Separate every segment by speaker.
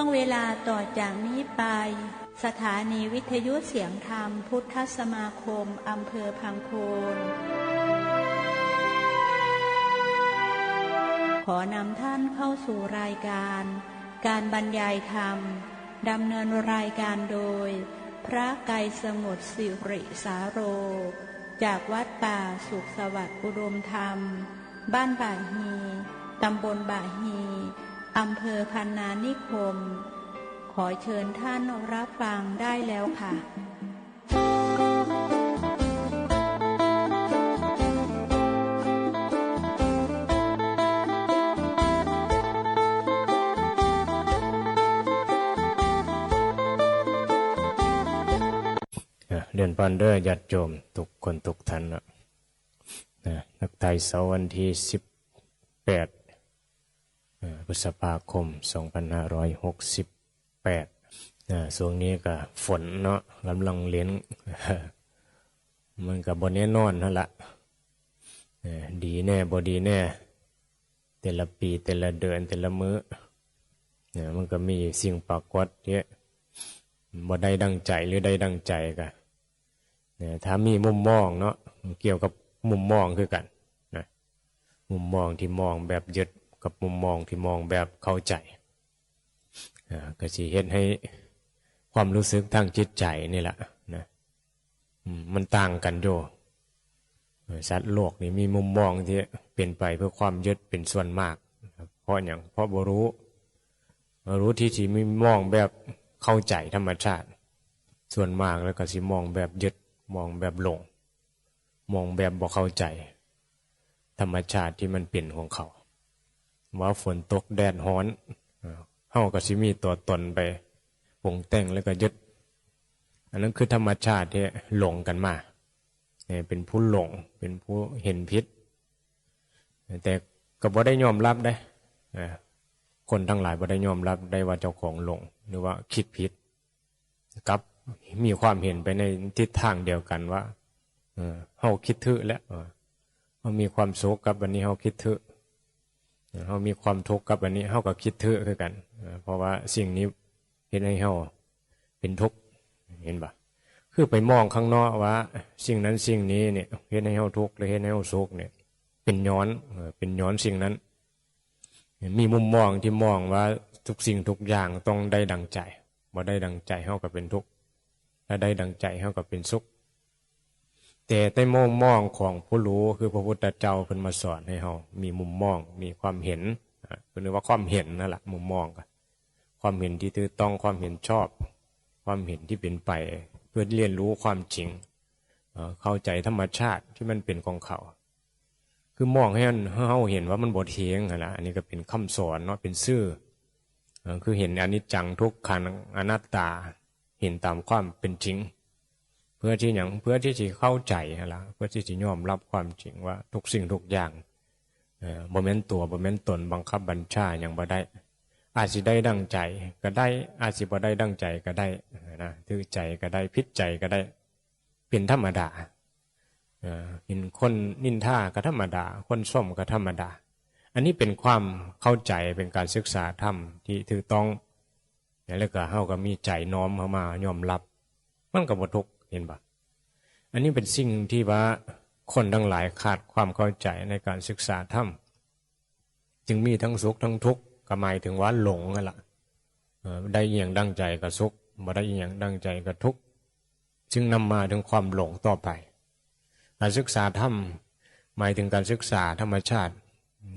Speaker 1: วงเวลาต่อจากนี้ไปสถานีวิทยุเสียงธรรมพุทธสมาคมอำเภอพังโคนขอนำท่านเข้าสู่รายการการบรรยายธรรมดำเนินรายการโดยพระไกรสมุทรสิริสาโรจากวัดป่าสุขสวัสดิ์อุดมธรรมบ้านบ่าฮีตำบลบ่าฮีอำเภอพรรณานิคมขอเชิญท่านรับฟังได้แล้วค่ะ
Speaker 2: เดือนปันเดอร์ญาติโยมทุกคนทุกท่านนะนักไทยเสาร์วันที่18พฤษภาคม2568ช่วงนี้ก็ฝนเนาะกำลังเลี้ยงมันก็บ่แน่นอนนั่นละดีแน่บ่ดีแน่แต่ละปีแต่ละเดือนแต่ละมื้อมันก็มีสิ่งปรากฏเยอะบ่ได้ดังใจหรือได้ดังใจก็ถ้ามีมุมมองเนาะเกี่ยวกับมุมมองคือกันนะมุมมองที่มองแบบยึดกับมุมมองที่มองแบบเข้าใจก็สิเฮ็ดให้ความรู้สึกทางจิตใจนี่แหละนะมันต่างกันโยสัตว์โลกนี่มีมุมมองที่เป็นไปเพื่อความยึดเป็นส่วนมากเพราะอย่างเพราะบ่รู้ที่สิมีมองแบบเข้าใจธรรมชาติส่วนมากแล้วก็สิมองแบบยึดมองแบบหลงมองแบบบ่เข้าใจธรรมชาติที่มันเป็นของเขาว่าฝนตกแดดร้อนเฮาก็สิมีตัวตนไปปรุงแต่งแล้วก็ยึดอันนั้นคือธรรมชาติที่หลงกันมาเป็นผู้หลงเป็นผู้เห็นผิดแต่ก็บ่ได้ยอมรับได้คนทั้งหลายบ่ได้ยอมรับได้ว่าเจ้าของหลงหรือว่าคิดผิดกับมีความเห็นไปในทิศทางเดียวกันว่าเฮาคิดถือแล้วเฮามีความสุขกับวันนี้เฮาคิดถือเฮามีความทุกข์กับวันนี้เฮาก็คิดถือคือกันเพราะว่าสิ่งนี้เฮ็ดให้เฮาเป็นทุกข์เห็นบ่คือไปมองข้างนอกว่าสิ่งนั้นสิ่งนี้เนี่ยเฮ็ดให้เฮาทุกข์หรือเฮ็ดให้เฮาสุขเนี่ยเป็นย้อนสิ่งนั้นมีมุมมองที่มองว่าทุกสิ่งทุกอย่างต้องได้ดังใจบ่ได้ดังใจเฮาก็เป็นทุกข์ถ้าได้ดังใจเฮาก็เป็นสุขแต่ในมุมมองของผู้รู้คือพระพุทธเจ้าเพิ่นมาสอนให้เฮามีมุมมองมีความเห็นเพิ่นเรียกว่าความเห็นนั่นแหละมุมมองก็ความเห็นที่ถูกต้องความเห็นชอบความเห็นที่เป็นไปเพื่อเรียนรู้ความจริงเข้าใจธรรมชาติที่มันเป็นของเขาคือมองให้เฮาเห็นว่ามันบ่เที่ยงนั่นล่ะอันนี้ก็เป็นคำสอนเนาะเป็นชื่อคือเห็นอนิจจังทุกขังอนัตตาเห็นตามความเป็นจริงเพื่อที่อย่างเพื่อที่จะเข้าใจละเพื่อที่จะยอมรับความจริงว่าทุกสิ่งทุกอย่างบ่แม่นตัวบ่แม่นตนบังคับบัญชาอย่างบ่ได้อาจสิได้ดังใจก็ได้อาจสิบ่ได้ดังใจก็ได้นะถือใจก็ได้ผิดใจก็ได้เป็นธรรมดาเห็นคนนินทาก็ธรรมดาคนส้มก็ธรรมดาอันนี้เป็นความเข้าใจเป็นการศึกษาธรรมที่ถูกต้องแล้วก็เฮาก็มีใจน้อมเข้ามายอมรับมันก็บ่ทุกข์เห็นบ่อันนี้เป็นสิ่งที่ว่าคนทั้งหลายขาดความเข้าใจในการศึกษาธรรมจึงมีทั้งสุขทั้งทุกข์ก็หมายถึงว่าหลงนั่นล่ะได้อีหยังดังใจก็สุขบ่ได้อีหยังดังใจก็ทุกข์จึงนำมาถึงความหลงต่อไปการศึกษาธรรมหมายถึงการศึกษาธรรมชาติ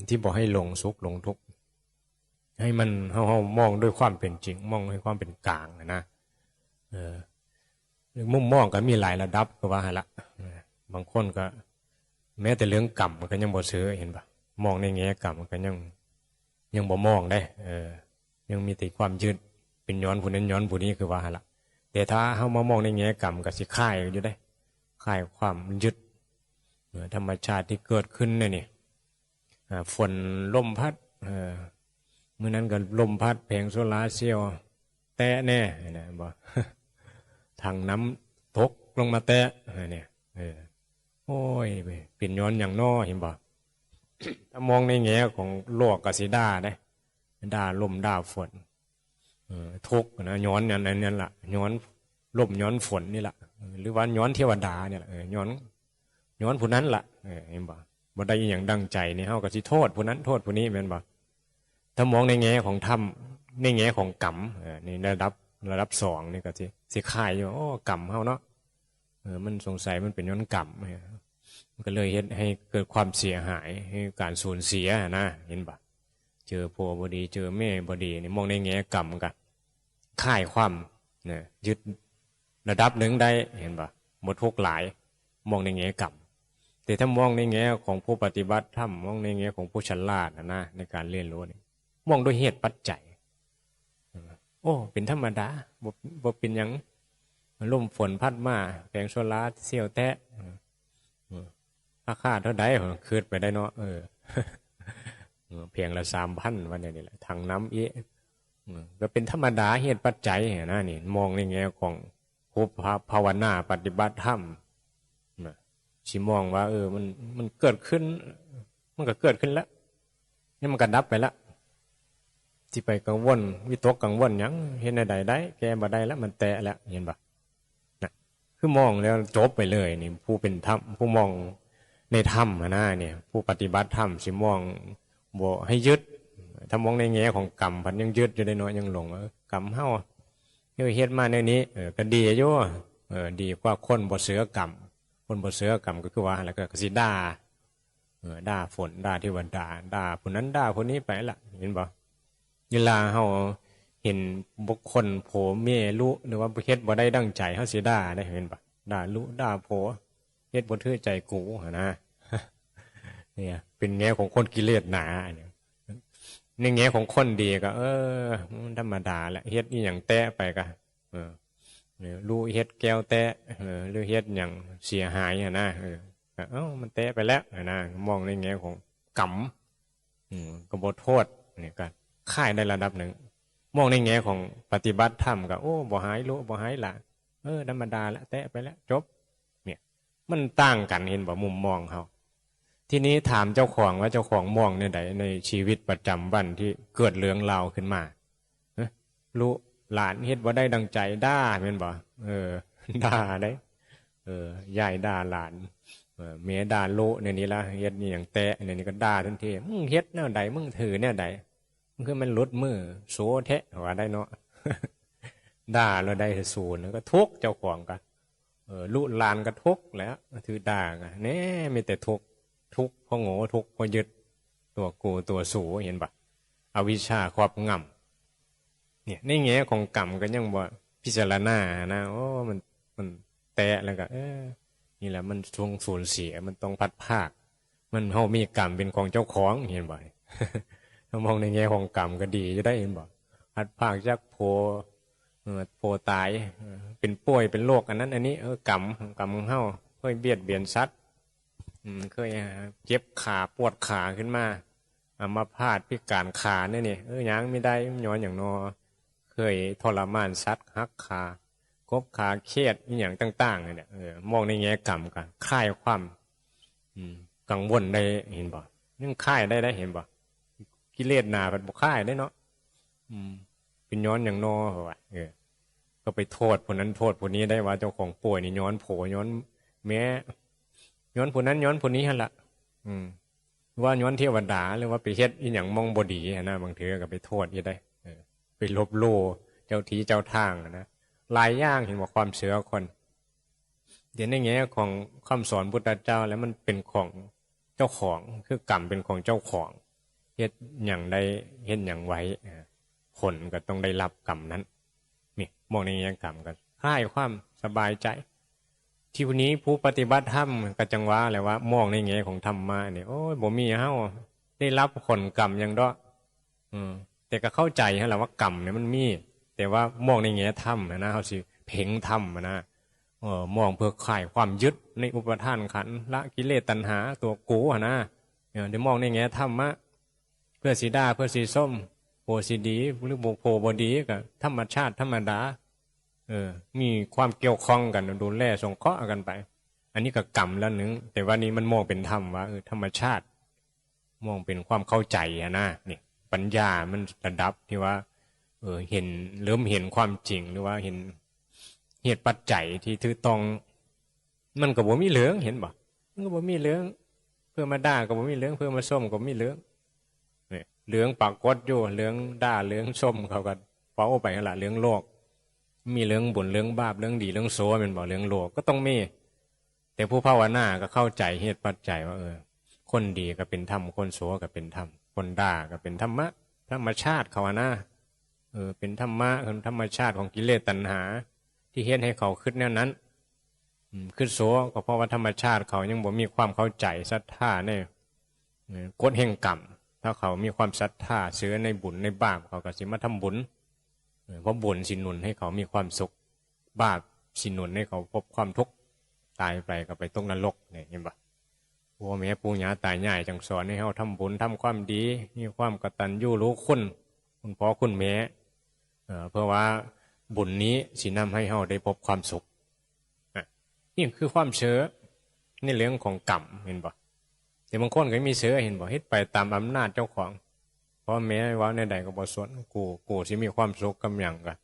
Speaker 2: ที่บ่ให้หลงสุขหลงทุกข์ให้มันเฮามองด้วยความเป็นจริงมองให้ความเป็นกลางนะมุมมองก็มีหลายระดับก็ว่าหั่นละบางคนก็แม้แต่เรื่องกรรมมันก็ยังบ่ซื้อเห็นป่ะมองในแง่กรรมมันก็ยังบ่มองได้ยังมีแต่ความยึดเป็นย้อนผู้นั้นย้อนผู้นี้คือว่าหั่นละแต่ถ้าเฮามามองในแง่กรรมก็สิคลายอยู่ได้คลายความยึดธรรมชาติที่เกิดขึ้นเนี่ยฝนลมพัดมื้อนั้นก็ลมพัดแผงโซลาร์เซลล์แตะแน่นะบ่ทางน้ำตกลงมาแตะเนี่ยโอ้ยเป็นย้อนอย่างน้อเห็นบ่ ถ้ามองในแง่ของโลกก็สิด่าได้ด่าลมด่าฝน ทุกข์นะย้อนนั่นแหละย้อนลมย้อนฝนนี่แหละหรือว่าย้อนเทวดาเนี่ยย้อนผู้นั้นละเห็นบ่บ่ได้อย่างดังใจนี่เฮาก็สิโทษผู้นั้นโทษผู้นี้แม่นบ่ถ้ามองในแง่ของธรรมในแง่ของกรรมนี่ระดับสองนี่ก็สิคายอยู่กรรมเฮาเนาะมันสงสัยมันเป็นย้อนกรรมมันก็เลยเฮ็ดให้เกิดความเสียหายให้การสูญเสียนะเห็นบ่เจอพ่อบ่ดีเจอแม่บ่ดีนี่มองในแง่กรรมก็คายความเนี่ยยึดระดับหนึ่งได้เห็นบ่บ่ทุกข์หลายมองในแง่กรรมแต่ถ้ามองในแง่ของผู้ปฏิบัติธรรมมองในแง่ของผู้ฉลาดนะในการเรียนรู้นี่มองด้วยเหตุปัจจัยโอ้เป็นธรรมดาบ่เป็นหยังลมฝนพัดมาแผงโซล่าเสี้ยวแตะราคาเท่าใดคืดไปได้เนาะเพียงละ 3,000 วันนี้แหละถังน้ำก็เป็นธรรมดาเหตุปัจจัยนะนี่มองในแง่ของผู้ภาวนาปฏิบัติธรรมสิมองว่ามันเกิดขึ้นมันก็เกิดขึ้นแล้วนี่มันก็ดับไปแล้วที่ไปกังวลวิตกกังวลยังเห็นใดได้แกบ่ได้แล้วมันแตะแล้วเห็นปะนะคือมองแล้วจบไปเลยนี่ผู้เป็นธรรมผู้มองในธรรมนะเนี่ยผู้ปฏิบัติธรรมสิมองบ่ให้ยึดถ้ามองในแง่ของกรรมพันยังยึดอยู่ได้น้อยยังหลงกรรมเฮาเฮ็ดมาในนี้ก็ดีอยู่ดีกว่าคนบ่เสือกรรมคนบ่เสือกรรมก็คือว่าแล้วก็สิด่าฝนด่าเทวดาด่าผู้นั้นด่าผู้นี้ไปละเห็นบ่เวลาเฮาเห็นบุคคลโผเมลุหรือว่าเฮ็ดบ่ได้ดังใจเฮาสิด่าได้เห็นบ่ด่าลุด่าโผเฮ็ดบ่ถือใจกูนะเนี่ยเป็นแง่ของคนกิเลสหนาเนี่ยในแง่ของคนดีก็ธรรมดาแหละเฮ็ดอีหยังแตะไปก็รู้เฮ็ดแก้วแตะหรือเฮ็ดอย่างเสียหายนะมันแตะไปแล้วนะมองในแง่ของกรรมก็บ่โทษนี่ก็ค่ายได้ระดับหนึ่งมองในแง่ของปฏิบัติธรรมก็บ่หายรู้บ่หายละธรรมดาละแตะไปแล้วจบเนี่ยมันต่างกันเห็นบ่มุมมองเขาทีนี้ถามเจ้าของว่าเจ้าของมองในใดในชีวิตประจำวันที่เกิดเรื่องราวขึ้นมารู้หลานเฮ็ดบ่ได้ดังใจด่าแม่นบ่ด่าได้ยายด่าหลานเมียด่าโลในนี้ละเฮ็ดนี่อย่างแตะในนี้ก็ด่าทันทีมึงเฮ็ดแนวใดมึงถือแนวใดมันคือมันลดมือโซแทะว่าได้เนาะด่าเราได้ศูนย์ก็ทุกเจ้าของกันลูกหลานก็ทุกแล้วถือด่ากันแน่มีแต่ทุกเพราะโง่ทุกเพราะยึดตัวกูตัวสูเห็นปะอวิชชาครอบงำเนี่ยในแง่ของกรรมก็ยังบ่พิจารณานะมันแตะแล้วก็นี่แหละมันช่วงสูญเสียมันต้องพัดภาคมันเฮามีกรรมเป็นของเจ้าของเห็นบ่ถ้ามองในแง่ของกรรมก็ดีจะได้เห็นบ่พัดภาคจากโพตายเป็นป่วยเป็นโรคอันนั้นอันนี้กรรมของเฮาเคยเบียดเบียนสัตว์เคยเจ็บขาปวดขาขึ้นมามาพาดพิการขาเนี่ยยังไม่ได้ย้อนอย่างนอเคยทรมานสัตว์หักขากบขาเครียดอย่างต่างๆเนี่ยมองในแง่กรรมกันคลายความกังวลได้เห็นบ่ยังคลายได้เห็นบ่กิเลสหนาเป็นบ่คลายได้เนาะเป็นย้อนอย่างนอว่ะก็ไปโทษผู้นั้นโทษผู้นี้ได้ว่าเจ้าของป่วยนี่ย้อนโผย้อนแม้ย้อนผู้นั้นย้อนผู้นี้หั่นละว่าย้อนเทวดาหรือว่าไปเฮ็ดอีหยังมองบ่ดีนะบางทีก็ไปโทษอีได้ไปลบโลเจ้าทีเจ้าทางนะหลายอย่างเห็นว่าความเชื่อคนเดี๋ยวในแง่ของคำสอนพุทธเจ้าแล้วมันเป็นของเจ้าของคือกรรมเป็นของเจ้าของเฮ็ดอย่างใดเฮ็ดอย่างไว้ผลก็ต้องได้รับกรรมนั้นนี่มองในแง่กรรมกันคลายความสบายใจที่วันนี้ผู้ปฏิบัติธรรมก็จังว่าแหละว่ามองในแง่ของธรรมะเนี่ยโอ้ยบ่มีเฮาได้รับผลกรรมอย่างดอกแต่ก็เข้าใจฮะแหละว่ากรรมเนี่ยมันมีแต่ว่ามองในแง่ธรรมนะเฮาสิเพ่งธรรมนะมองเพื่อคลายความยึดในอุปทานขันธ์ละกิเลสตัณหาตัวกูนะได้มองในแง่ธรรมะเพื่อสีดาเพื่อสีส้มโพสีดีหรือโพบดีก็ธรรมชาติธรรมดามีความเกี่ยวข้องกันดูแลสงเคราะห์กันไปอันนี้ก็กรรมแล้วหนึ่งแต่ว่านี้มันมองเป็นธรรมว่าธรรมชาติมองเป็นความเข้าใจนะนี่ปัญญามันระดับที่ว่า เห็นเริ่มเห็นความจริงหรือว่าเห็นเหตุปัจจัยที่ถือต้องมันก็บ่มีเหลืองเห็นบ่มันก็บ่มีเหลืองเพื่อมาด่าก็บ่มีเหลืองเพื่อมาส้มก็บ่มีเหลืองเนี่ยเหลืองปากกดอยู่เหลืองด่าเหลืองส้มเขาก็เป้าไปหั่นล่ะเหลืองโลกมีเหลืองบุญเหลืองบาปเหลืองดีเหลืองโสแม่นบ่เหลืองโลกก็ต้องมีแต่ผู้ภาวนาก็เข้าใจเหตุปัจจัยว่าคนดีก็เป็นธรรมคนโสก็เป็นธรรมคนด่าก็เป็นธรรมะธรรมชาติเขานะเป็นธรรมะคือธรรมชาติของกิเลสตัณหาที่เฮ็ดให้เขาคิดแนวนั้นคิดโสก็เพราะว่าธรรมชาติเขายังบ่มีความเข้าใจศรัทธาในกฎแห่งกรรมถ้าเขามีความศรัทธาเชื่อในบุญในบาปเขาก็สิมาทำบุญเพราะบุญสิหนุนให้เขามีความสุขบาปสิหนุนให้เขาพบความทุกข์ตายไปก็ไปตกนรกเนี่ยเห็นปะพ่อแม่ปู่ย่าตายายจังสอนให้เขาทำบุญทำความดีมีความกตัญญูรู้คุณพ่อคุณแม่เพื่อว่าบุญนี้สินำให้เขาได้พบความสุขนี่คือความเชื่อในเรื่องของกรรมเห็นปะแต่บางคนก็มีเชื่อเห็นปะเฮ็ดไปตามอำนาจเจ้าของพ่อแม่ว่าในใดก็บ่สนกูสิมีความสุขกำยังกัน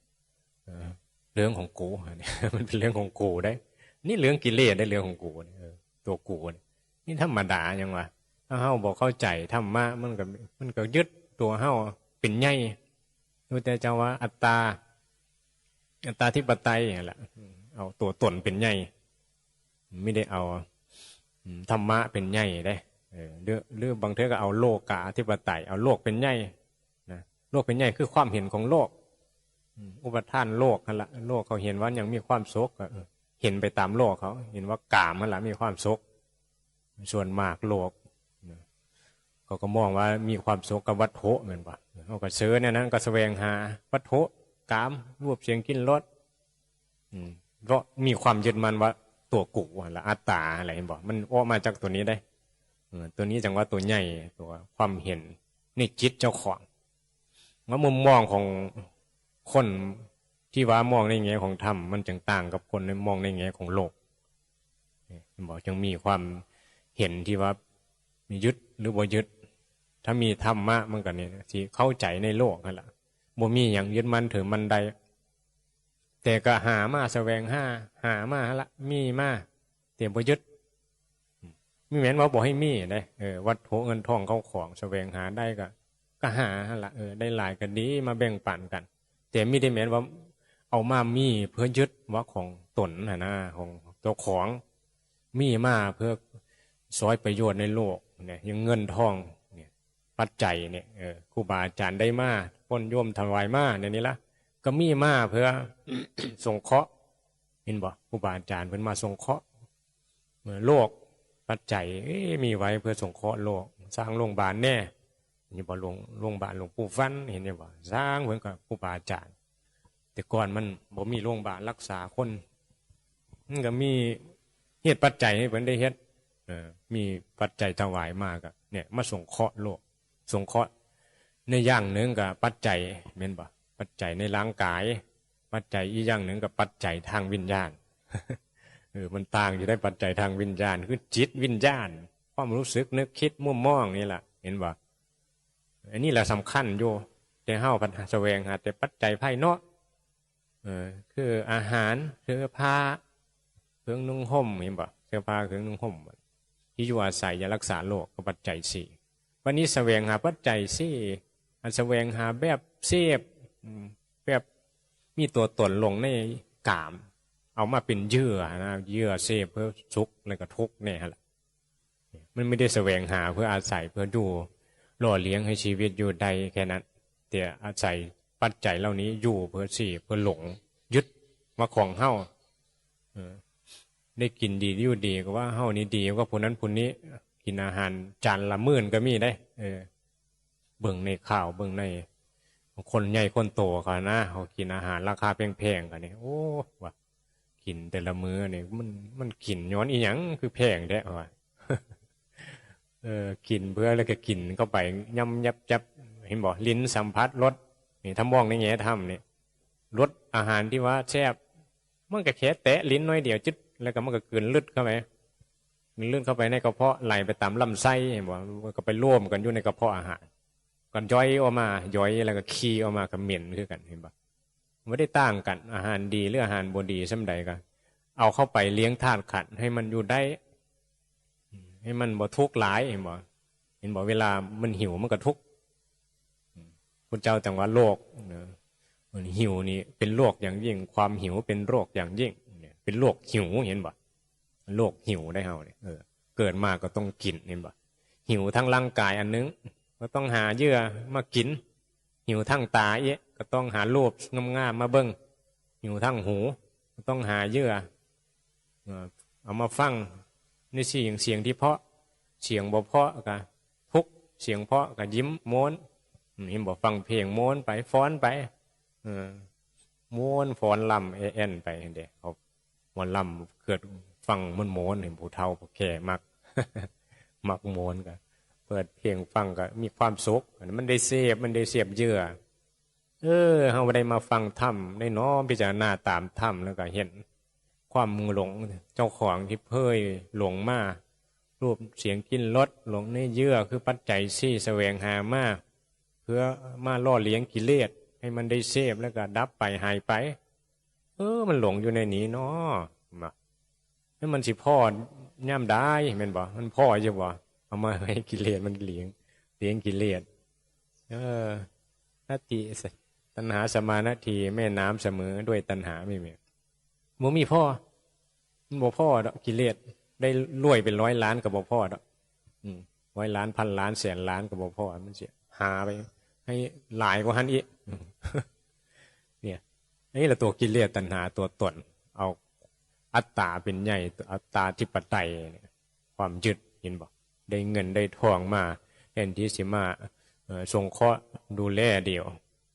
Speaker 2: เรื่องของกูเนี่ยมันเป็นเรื่องของกูได้นี่เรื่องกิเลสได้เรื่องของกูตัวกูนี่ธรรมดาอย่างวะถ้าเฮาบอกเข้าใจธรรมะมันก็ยึดตัวเฮาเป็นใหญ่ดูแต่เจ้าว่าอัตตาธิปไตยนั่นแหละเอาตัวตนเป็นใหญ่ไม่ได้เอาธรรมะเป็นใหญ่ได้หรือบางเทอก็เอาโลกาธิปไตยเอาโลกเป็นใหญ่นะโลกเป็นใหญ่คือความเห็นของโลกอุปทานโลกนั่นแหละโลกเขาเห็นว่ายังมีความสุขเห็นไปตามโลกเขาเห็นว่ากามนั่นแหละมีความสุขส่วนมากโลกเขาก็มองว่ามีความสุขกับวัตถุเหมือนว่าเขาก็เชื้อเนี่ยนั้นก็แสวงหาวัตถุกามรูปเสียงกินรสเพราะมีความยึดมั่นว่าตัวกูละอัตตาอะไรเห็นบอกมันออกมาจากตัวนี้ได้ตัวนี้จังว่าตัวใหญ่ตัวความเห็นนี่จิตเจ้าของว่ามุมมองของคนที่ว่ามองในแง่ของธรรมมันจึงต่างกับคนในมองในแง่ของโลกบอกจึงมีความเห็นที่ว่ามียึดหรือบ่ยึดถ้ามีธรรมะมันก็เนี่ยที่เข้าใจในโลกนั่นแหละบ่มีอย่างยึดมันถือมันใดแต่ก็หามาแสวงหามาละมีมาแต่บ่ยึดมีแม้นว่าบอกให้มีได้วัตถุเงินทองเข้าของแสวงหาได้ก็หาละได้หลายก็ดีมาแบ่งปันกันแต่ไม่ได้แม้นว่าเอามามีเพื่อยึดว่าของตนนะของเจ้าของมีมาเพื่อซอยประโยชน์ในโลกเนี่ยยังเงินทองเนี่ยปัจจัยเนี่ยครูบาอาจารย์ได้มาพ้นโยมถวายมาเนี่ยนี่ละก็มีมาเพื่อ สงเคราะห์เห็นบ่ครูบาอาจารย์เพิ่นมาสงเคราะห์โลกปัจจัยมีไว้เพื่อสงเคราะห์โลกสร้างโรงพยาบาลแน่นี่บ่โรงพยาบาลหลวงปู่ฟันเห็นบ่สร้างเหมือนกับครูบาอาจารย์แต่ก่อนมันบ่มีโรงพยาบาลรักษาคนมันก็มีเหตุปัจจัยให้เพิ่นได้เฮ็ดมีปัจจัยถวายมากะเนี่ยมาสงเคราะห์โลกสงเคราะห์ในอย่างหนึ่งกับปัจจัยแม่นบ่ปัจจัยในร่างกายปัจจัยอีกอย่างหนึ่งกับปัจจัยทางวิญญาณมันต่างอยู่ได้ปัจจัยทางวิญญาณคือจิตวิญญาณความรู้สึกนึกคิดมุ่งมองนี่แหละเห็นบ่อันนี้แหละสำคัญอยู่แต่เฮาพัฒนาแสวงหาแต่ปัจจัยภายนอกคืออาหารเสื้อผ้าเครื่องนุ่งห่มเห็นบ่เสื้อผ้าเครื่องนุ่งห่มที่อยู่อาศัยยารักษาโรคก็ปัจจัยสี่วันนี้แสวงหาปัจจัยสี่แสวงหาแบบเสพแบบมีตัวตนลงในกามเอามาเป็นเยื่อนะเยื่อเสพเพื่อสุขแล้วก็ทุกข์เนี่ยแหละมันไม่ได้แสวงหาเพื่ออาศัยเพื่อดูหล่อเลี้ยงให้ชีวิตอยู่ใดแค่นั้นแต่อาศัยปัจจัยเหล่านี้อยู่เพื่อสี่เพื่อหลงยึดว่าของเฮ้าได้กินดีอยู่ดีก็ว่าเฮ้านี้ดีก็ผู้นั้นผู้นี้กินอาหารจานละมื้อก็มีได้เบิ่งในข่าวเบิ่งในคนใหญ่คนโตเขานะเขากินอาหารราคาแพงๆกันนี่โอ้ว่ากินแต่ละมื้อนี่มันกินย้อนอีหยังคือแพงแท้ว่ากินเพื่อแล้วก็กินเข้าไปย่ำยับจับเห็นบ่ลิ้นสัมผัสรสนี่ถ้ามองในแง่ธรรมนี่รสอาหารที่ว่าแซ่บมันก็แค่แตะลิ้นน้อยเดียวจึ๊ดแล้วก็มันก็กลืนลึดเข้าไปมันลื่นเข้าไปในกระเพาะไหลไปตามลำไส้เห็นบ่มันก็ไปร่วมกันอยู่ในกระเพาะอาหาร ก็ย่อยออกมาย่อยแล้วก็ขี้ออกมาก็เหม็นคือกันเห็นปะไม่ได้ต่างกันอาหารดีหรืออาหารบ่ดีส่ำใดก็เอาเข้าไปเลี้ยงธาตุขันธ์ให้มันอยู่ได้ให้มันบ่ทุกข์หลายเห็นบ่เวลามันหิวมันก็ทุกข์พุทธเจ้าแต่ว่าโรคมันหิวนี่เป็นโรคอย่างยิ่งความหิวเป็นโรคอย่างยิ่งเป็นโรคหิวเห็นบ่โรคหิวได้เฮาเนี่ยเกิดมาก็ต้องกินเห็นบ่หิวทั้งร่างกายอันนึงก็ต้องหาเยื่อมากินหิวทั้งตาก็ต้องหารูปงามๆมาเบิ่งหิวทั้งหูก็ต้องหาเยื่อเอามาฟังในเสียงที่เพาะเสียงบ่เพาะก็ทุกเสียงเพาะก็ยิ้มโม้นเห็นบ่ฟังเพลงโม้นไปฟ้อนไปโม้นฟ้อนลำเอ็นไปเด้เขาม่วนลำเกิดฟังมันโม้นเห็นผู้เฒ่าผู้แก่มัก มักโม้นก็เปิดเพลงฟังก็มีความสุขมันได้เสพเยื่อเฮาได้มาฟังธรรมได้น้อมพิจารณาตามธรรมแล้วก็เห็นความหลงเจ้าของที่เพ่ยหลงมารูปเสียงกลิ่นรสหลงในเยื่อคือปัจจัยสี่แสวงหามาเพื่อมาล่อเลี้ยงกิเลสให้มันได้เสพแล้วก็ดับไปหายไปมันหลงอยู่ในนี้เนาะให้มันสิพ่อย่ำได้แม่นบ่มันพ่อจะบ่เอามาให้กิเลสมันเลี้ยงกิเลสนาทีตัณหาสมานาทีแม่น้ำเสมอด้วยตัณหาไม่มีบ่มีพ่อมันบ่พ่อดอกกิเลสได้รวยเป็น100 ล้านก็บ่พ่อดอก100 ล้านพันล้านแสนล้านก็บ่พ่อมันสิหาไปให้หลายกว่าหันอีกเนี่ยนี่แหละตัวกิเลสตัณหาตัวตนเอาอัตตาเป็นใหญ่อัตตาธิปไตยความยึดเห็นบ่ได้เงินได้ทองมาแทนที่สิมาสงเคราะห์ดูแลเดียว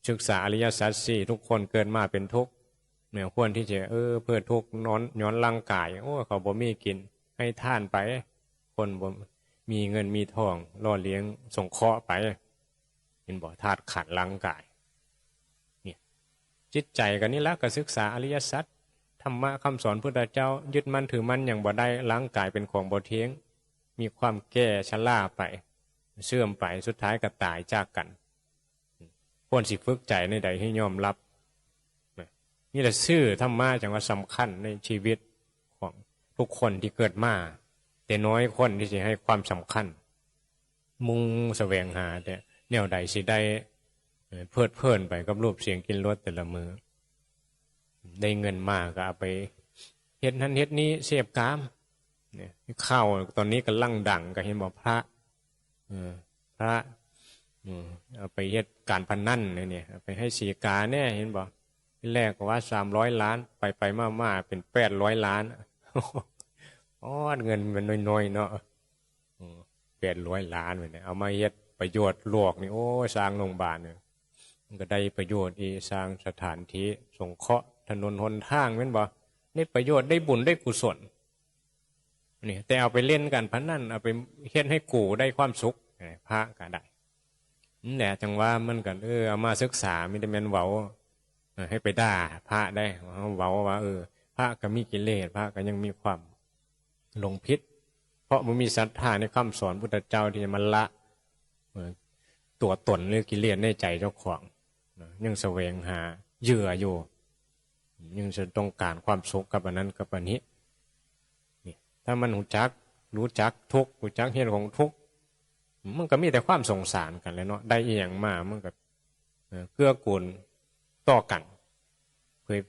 Speaker 2: ศึกษาอริยสัจสี่ทุกคนเกิดมาเป็นทุกข์เนี่ยควรที่จะเพื่อทุกข์ย้อนร่างกายเขาบ่มีกินให้ท่านไปคนบ่มีเงินมีทองล่อเลี้ยงสงเคราะห์ไปเห็นบ่ธาตุขันธ์ร่างกายเนี่ยจิตใจกันนี่ละก็ศึกษาอริยสัจธรรมะคำสอนพุทธเจ้ายึดมั่นถือมั่นอย่างบ่ได้ร่างกายเป็นของบ่เที่ยงมีความแก่ชราไปเสื่อมไปสุดท้ายก็ตายจากกันควรสิฝึกใจในใดให้ยอมรับนี่แหละซื่อธรรมะจังว่าสำคัญในชีวิตของทุกคนที่เกิดมาแต่น้อยคนที่จะให้ความสำคัญมุ่งแสวงหาแต่แนวใดสิได้เพลิดเพลินไปกับรูปเสียงกินรสแต่ละมือได้เงินมากก็เอาไปเฮ็ดนั้นเฮ็ดนี้เสพกามเนี่ยข้าวตอนนี้กำลังดังก็เห็นบอกพระเอาไปเฮ็ดการพนันเนี่ยไปให้สีกาเนี่ยเห็นบอกที่แรกก็ว่า300 ล้านไปมาเป็น800 ล้านเงินมันน้อยๆเนาะ800 ล้านเนี่ยเอามาเฮ็ดประโยชน์โลกนี่สร้างโรงพยาบาลเนี่ยมันก็ได้ประโยชน์อีสร้างสถานที่สงเคราะห์ถนนหนทางแม่นบ่ได้ประโยชน์ได้บุญได้กุศลนี่แต่เอาไปเล่นกันพนันเอาไปเฮ็ดให้กูได้ความสุขพระก็ได้นี่แหละจังว่ามันกันเอามาศึกษามีแต่แม่นเว้าให้ไปด่าพระได้เว้าว่าพระก็มีกิเลสพระก็ยังมีความหลงผิดเพราะมันมีศรัทธาในคำสอนพุทธเจ้าที่จะมาละตัวตนหรือกิเลสในใจเจ้าของยังแสวงหาเหยื่ออยู่ยังจะต้องการความสุขกับอันนั้นกับอันนี้นี่ถ้ามันรู้จักทุกข์รู้จักเหตุของทุกข์มันก็มีแต่ความสงสารกันเลยเนาะได้อีหยังมามันก็เกื้อกูลต่อกันเคย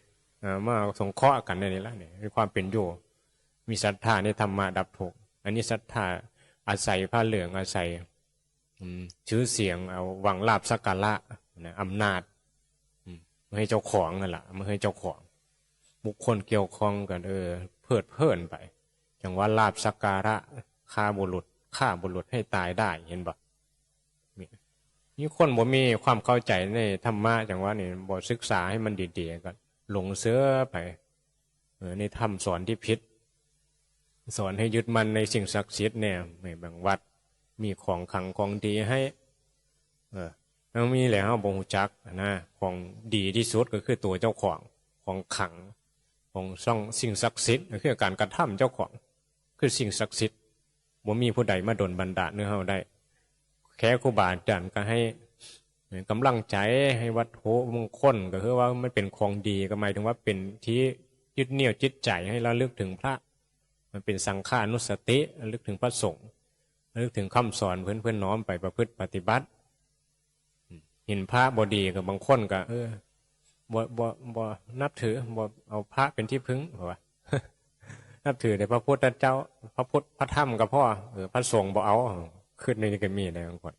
Speaker 2: มาสงเคราะห์กันในนี้ละเนี่ยมีความเป็นอยู่มีศรัทธาในธรรมะดับทุกข์อันนี้ศรัทธาอาศัยผ้าเหลืองอาศัยชื่อเสียงเอาหวังลาภสักการะอำนาจไม่ให้เจ้าของนั่นแหละไม่ให้เจ้าของบุคคลเกี่ยวข้องกันเพลิดเพลินไปจังว่าลาภสักการะฆ่าบุรุษให้ตายได้เห็นบ่นี่คนบ่มีความเข้าใจในธรรมะจังว่านี่บ่ศึกษาให้มันดีๆก็หลงเสือไปในธรรมสอนที่ผิดสอนให้ยึดมั่นในสิ่งศักดิ์สิทธิ์เนี่ยในบางวัดมีของขลังของดีให้แล้วมีแล้วบ่ฮู้จักนะของดีที่สุดก็คือตัวเจ้าของขลังของสิ่งศักดิ์สิทธิ์ก็คือการกระทำเจ้าของคือสิ่งศักดิ์สิทธิ์บ่มีผู้ใดมาดลบันดาลเนื้อเฮาได้แค่ครูบาอาจารย์ก็ให้ กำลังใจให้วัตถุมงคลก็คือว่ามันเป็นของดีก็หมายถึงว่าเป็นที่ยึดเหนี่ยวจิตใจให้ระลึกถึงพระมันเป็นสังฆานุสติระลึกถึงพระสงฆ์ระลึกถึงคำสอนเพื่อนน้อมไปประพฤติปฏิบัติเห็นพระบดีกับบางคนก็บ่นับถือบ่เอาพระเป็นที่พึ่งเหรอวะ นับถือแต่พระพุทธเจ้าพระพุทธพระธรรมกับพ่อพระสงฆ์บ่เอาขึ้นในนี้ก็มีได้บางคน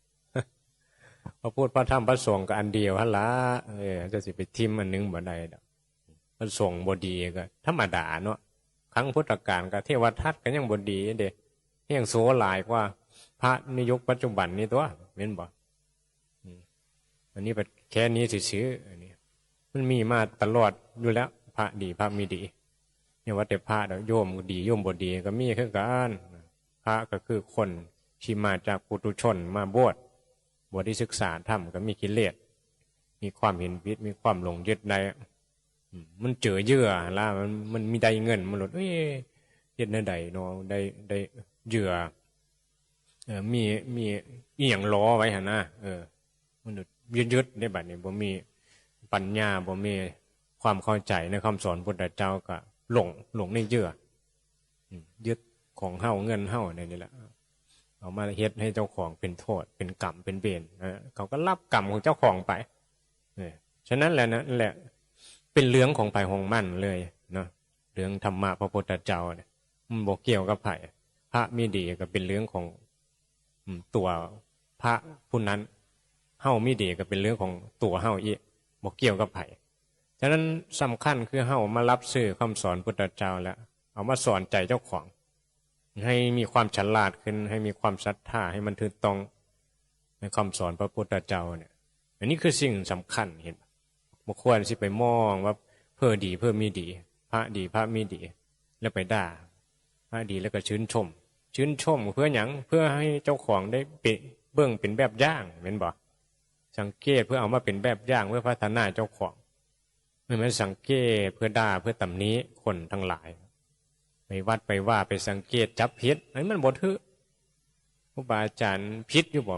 Speaker 2: พระพุทธพระธรรมพระสงฆ์ก็อันเดียวฮะละจะสิไปทิมอันนึงบ่ได้ดอกพระสงฆ์บ่ดีก็ธรรมดาเนาะครั้งพุทธกาลก็เทวทัตก็ยังบ่ดีเด้ยังโสหลายกว่าพระในยุคปัจจุบันนี้ตัวแม่นบ่อันนี้แค่นี้ซื่อๆอันนี้มันมีมาตลอดอยู่แล้วพระดีพระไม่ดีเนี่ยว่าแต่พระโยมดีโยมบ่ดีก็มีคือกันพระก็คือคนที่มาจากปุถุชนมาบวชที่ศึกษาธรรมก็มีกิเลสมีความเห็นผิดมีความหลงยึดในมันเจอเยื่อละมันมีได้เงินมันหลดเฮ็ดในใดเนาะได้เหยื่อมีอีหยังล้อไว้หั่นนะมันยึดได้บัดนี้บ่มีปัญญาบ่มีความเข้าใจในคำสอนพุทธเจ้าก็หลงในเหยื่อยึดของเฮาเงินเฮานี่แหละเอามาเฮ็ดให้เจ้าของเป็นโทษเป็นกรรมเป็นเวรเขาก็รับกรรมของเจ้าของไปฉะนั้นแหละนะแหละเป็นเรื่องของไผ่ของมั่นเลยเนาะเรื่องธรรมะพระพุทธเจ้าเนี่ยมันบ่เกี่ยวกับไผ่พระมีดีก็เป็นเรื่องของตัวพระผู้นั้นเฮามีดีก็เป็นเรื่องของตัวเฮาอีกบ่เกี่ยวกับไผ่ฉะนั้นสำคัญคือเฮามารับซื้อคำสอนพุทธเจ้าแล้วเอามาสอนใจเจ้าของให้มีความฉลาดขึ้นให้มีความศรัทธาให้มันถูกต้องในคำสอนพระพุทธเจ้าเนี่ยอันนี้คือสิ่งสำคัญเห็นบ่ควรสิไปมองว่าเพื่อดีเพื่อมีดีพระดีพระมีดีแล้วไปด่าพระดีแล้วก็ชื่นชมเพื่อหยังเพื่อให้เจ้าของได้เบื้องเป็นแบบอย่างเห็นบ่สังเกตเพื่อเอามาเป็นแบบอย่างเพื่อพัฒนาเจ้าของไม่เหมือนสังเกตเพื่อด่าเพื่อตำหนิคนทั้งหลายไปวัดไปว่าไปสังเกตจับผิดอันนี้มันบ่ถือครูบาอาจารย์ผิดอยู่บ่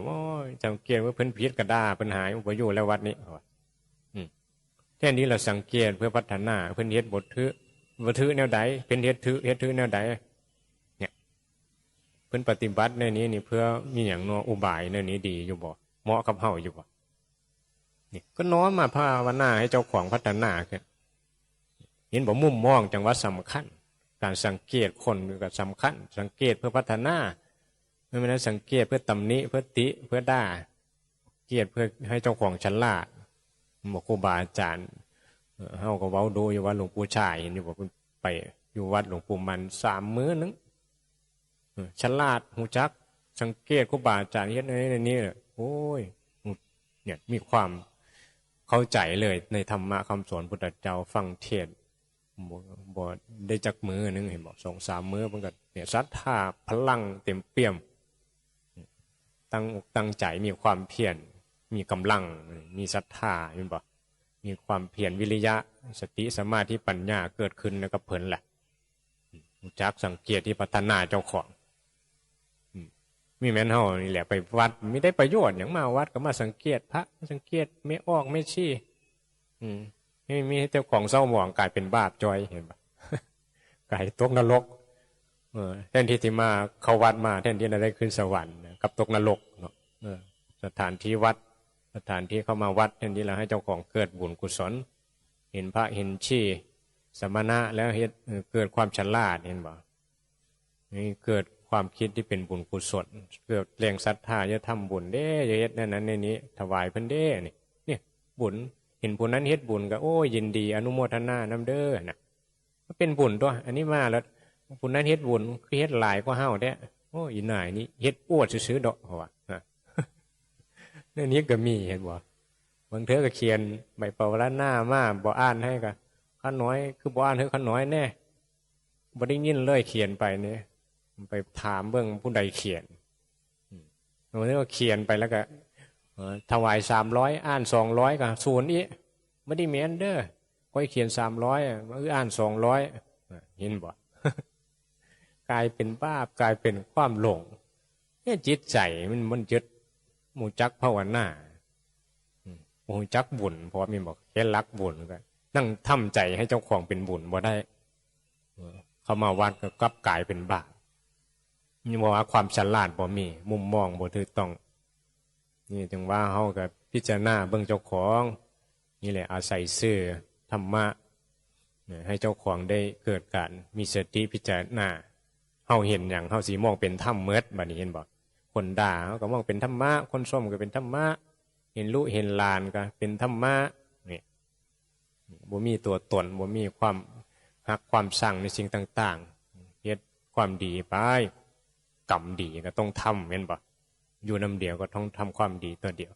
Speaker 2: สังเกตว่าเพิ่นผิดก็ด่าเพิ่นหายอุปโยชน์แล้ววัดนี้แค่นี้เราสังเกตเพื่อพัฒนาเพิ่นเฮ็ดบ่ถือแนวใดเพิ่นเฮ็ดถือแนวใดเนี่ยเพิ่นปฏิบัติในนี้นี่เพื่อมีหยังเนาะอุบายในนี้ดีอยู่บ่เหมาะกับเฮาอยู่บ่นี่ก็น้อมมาภาวนาให้เจ้าของพัฒนาขึ้นเห็นบ่มุมมองจังหวะสำคัญการสังเกตคนก็สำคัญสังเกตเพื่อพัฒนาไม่ใช่สังเกตเพื่อตำหนิเพื่อติเพื่อด่าเกียรติเพื่อให้เจ้าของฉลาดบอกครูบาอาจารย์เฮาก็เว้าดูอยู่ว่าหลวงปู่ชายเห็นอยู่บอกไปอยู่วัดหลวงปู่มัน3 มื้อนึงฉลาดหูจักสังเกตครูบาอาจารย์เฮ็ดในนี้โอ้ยเนี่ยมีความเข้าใจเลยในธรรมะคำสอนพุทธเจ้าฟังเทศบ่ได้จักมือนึงเห็นบอก2-3 มื้อมันก็เนี่ยศรัทธาพลังเต็มเปี่ยมตั้งใจมีความเพียรมีกำลังมีศรัทธาเห็นบอกมีความเพียรวิริยะสติสมาธิปัญญาเกิดขึ้นแล้วก็เพิ่นแหละจากสังเกตที่พัฒนาเจ้าของมีแม่นเฮานี่แหละไปวัดไม่ได้ประโยชน์อย่างมาวัดก็มาสังเกตพระสังเกตไม่ออกไม่ชี้ไม่มีเจ้าของเศร้าหมองกลายเป็นบาปจอยเห็นปะกลายตกนรกแทนที่มาเข้าวัดมาแทนที่จะได้ขึ้นสวรรค์กับตกนรกเนาะสถานที่วัดสถานที่เข้ามาวัดแทนที่เราให้เจ้าของเกิดบุญกุศลเห็นพระเห็นชี้สมณะแล้วเกิดความฉลาดเห็นบ่นี่เกิดความคิดที่เป็นบุญกุศลเกิดแรงศรัทธาจะทำบุญเด้จะเฮ็ดนั้นในนี้ถวายเพิ่นเด้เนี่ยบุญเห็นผู้นั้นเฮ็ดบุญก็โอ้ยินดีอนุโมทนานำเด้อน่ะมันเป็นบุญตัวอันนี้มาแล้วผู้นั้นเฮ็ดบุญคือเฮ็ดหลายกว่าเฮาแท้โอ้อีหน่ายนี่เฮ็ดอวดซื่อๆดอกเพราะว่าในนี้ก็มีเห็นบ่บางเทื่อก็เขียนใบปวารณามาบ่อ่านให้ก็ข้าน้อยคือบ่อ่านให้ข้าน้อยแน่บ่ได้ยินเลยเขียนไปนี่ไปถามเบิ่งผู้ใดเขียนวันนี้ก็เขียนไปแล้วก็ถวาย300อ่าน200ก็ศูนย์อีไม่ได้แม่นเด้อค่อยเขียน300อ่าน200เห็นบ่กลายเป็นบาปกลายเป็นความหลงเนี่ยจิตใจมันยึดหมู่จักภาวนา บ่ฮู้จักบุญเพราะว่ามีบอกแค่รักบุญก็นั่งทำใจให้เจ้าของเป็นบุญบ่ได้เขามาวัดก็กลับกลายเป็นบาปนี่บอกว่าความฉลาดบ่มีมุมมองบ่ถูกต้องนี่จึงว่าเฮาก็พิจารณาเบิ่งเจ้าของนี่แหละอาศัยซื่อธรรมะให้เจ้าของได้เกิดการมีสติพิจารณาเฮาเห็นหยังเฮาสิมองเป็นธรรมเมิดบัดนี้เห็นบ่คนด่าเฮาก็มองเป็นธรรมะคนชมก็เป็นธรรมะเห็นลูกเห็นหลานก็เป็นธรรมะนี่บ่มีตัวตนบ่มีความหักความสั่งในสิ่งต่างๆเฮ็ดความดีไปกรรมดีก็ต้องทำเห็นบ่อยู่นำเดียวก็ต้องทำความดีตัวเดียว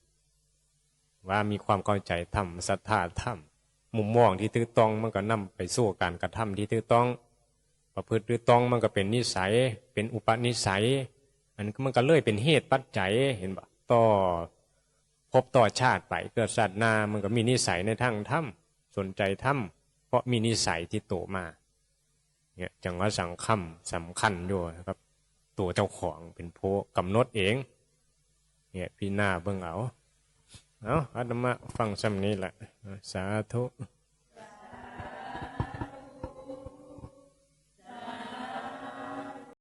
Speaker 2: ว่ามีความเข้าใจธรรมศรัทธาธรรมมุมมองที่ถูกต้องมันก็นำไปสู่การกระทำที่ถูกต้องประพฤติถูกต้องมันก็เป็นนิสัยเป็นอุปนิสัยอันมันก็เลยเป็นเหตุปัจจัยเห็นบ่ต่อพบต่อชาติไปเกิดชาติหน้ามันก็มีนิสัยในทางธรรมสนใจธรรมเพราะมีนิสัยที่โตมาเนี่ยจังว่าสังคมสำคัญอยู่นะครับตัวเจ้าของเป็นผู้กำหนดเองเนี่ยพี่หน้าเบิ่งเอาอาตมาฟังซ้ำนี้แหละสาธุ